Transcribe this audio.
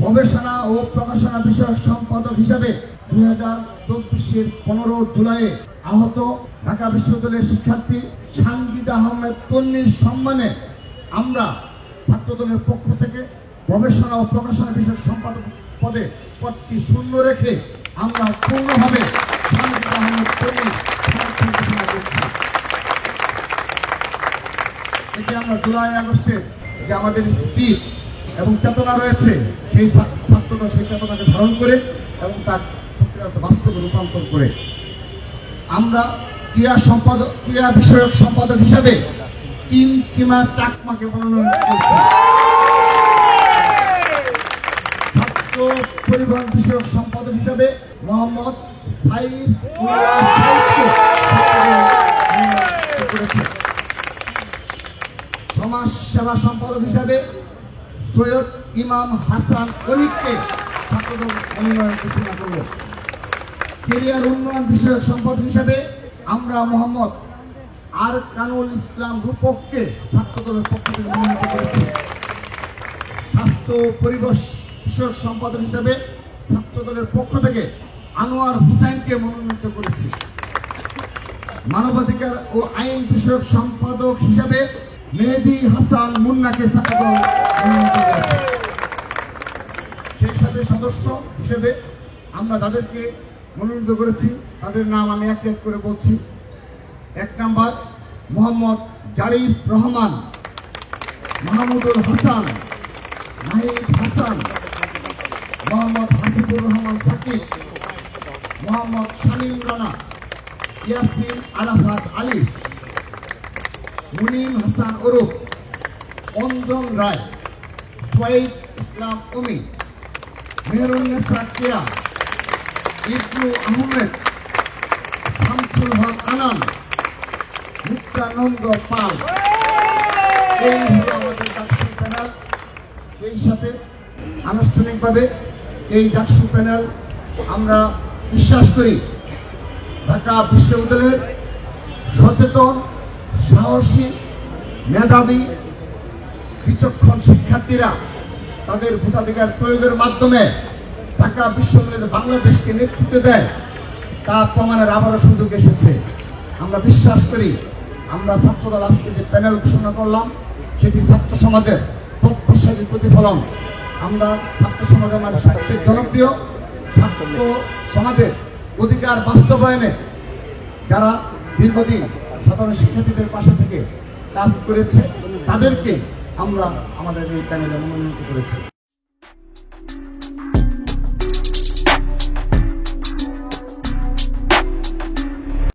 গবেষণা ও প্রকাশনা বিষয়ক সম্পাদক হিসাবে 2024-এর 15 জুলাই আহত ঢাকা বিশ্ববিদ্যালয়ের শিক্ষার্থী সানজিদা আহমেদ তন্নির সম্মানে আমরা ছাত্রদলের পক্ষ থেকে গবেষণা ও প্রকাশনা বিষয়ক সম্পাদক পদে পদটি শূন্য রেখে আমরা পূর্ণভাবে সানজিদা আহমেদ তন্নির সমর্থন ঘোষণা করছি। এতে আমরা জুলাই আগস্টের যে আমাদের স্পিরিট এবং চেতনা রয়েছে সেই ছাত্রদল সেই চেতনাকে ধারণ করে এবং তার সত্যিকার বাস্তবে রূপান্তর করে আমরা ক্রীড়া বিষয়ক সম্পাদক হিসাবে চিমচিমা চাকমাকে মনোনয়ন করছি। ছাত্র পরিবহন বিষয়ক সম্পাদক হিসাবে মোহাম্মদ সমাজ সেবা সম্পাদক হিসাবে সৈয়দ ইমাম হাসান অনিককে ছাত্রদল মনোনয়ন ঘোষণা করব। ক্যারিয়ার উন্নয়ন বিষয়ক সম্পাদক হিসাবে আমরা মোহাম্মদ আর কানুল ইসলাম রূপককে ছাত্রদলের পক্ষ থেকে মনোনীত করেছি। স্বাস্থ্য পরিবেশ বিষয়ক সম্পাদক হিসাবে ছাত্রদলের পক্ষ থেকে আনোয়ার হুসাইনকে মনোনীত করেছি। মানবাধিকার ও আইন বিষয়ক সম্পাদক হিসাবে মেহেদী হাসান মুন্নাকে ছাত্রদল মনোনীত করেছে। সেই সাথে সদস্য হিসেবে আমরা যাদেরকে মনোনীত করেছি তাদের নাম আমি এক এক করে বলছি। 1 নম্বর মোহাম্মদ জারিফ রহমান, মাহমুদুল হাসান, নাহিদ হাসান, মোহাম্মদ হাসিবুর রহমান সাকিব, মোহাম্মদ শামীম রানা, ইয়াসিন আরাফাত আলী, মুনিম হাসান ওরফ অঞ্জন রায়, সোয়াইদ ইসলাম অমি, মেহরুন্নেসা কেয়া, ইবনু আহমেদ, শামসুল হক আনান, মুক্তানন্দ পাল। এই হলো আমাদের ডাকসু প্যানেল। সেই সাথে আনুষ্ঠানিকভাবে এই ডাকসু প্যানেল আমরা বিশ্বাস করি ঢাকা বিশ্ববিদ্যালয়ের সচেতন, সাহসী, মেধাবী, বিচক্ষণ শিক্ষার্থীরা তাদের ভোটাধিকার প্রয়োগের মাধ্যমে ঢাকা বিশ্ববিদ্যালয়ে বাংলাদেশকে নেতৃত্ব দেয় তা প্রমাণের আবারও সুযোগ এসেছে। আমরা বিশ্বাস করি আমরা ছাত্রদল আজকে যে প্যানেল ঘোষণা করলাম সেটি ছাত্র সমাজের প্রত্যাশার প্রতিফলন। আমরা ছাত্র সমাজের মাঝে সবচেয়ে জনপ্রিয়, ছাত্র সমাজের অধিকার বাস্তবায়নে যারা দীর্ঘদিন সাধারণ শিক্ষার্থীদের পাশে থেকে কাজ করেছে তাদেরকে আমরা আমাদের এই প্যানেলে মনোনীত করেছি।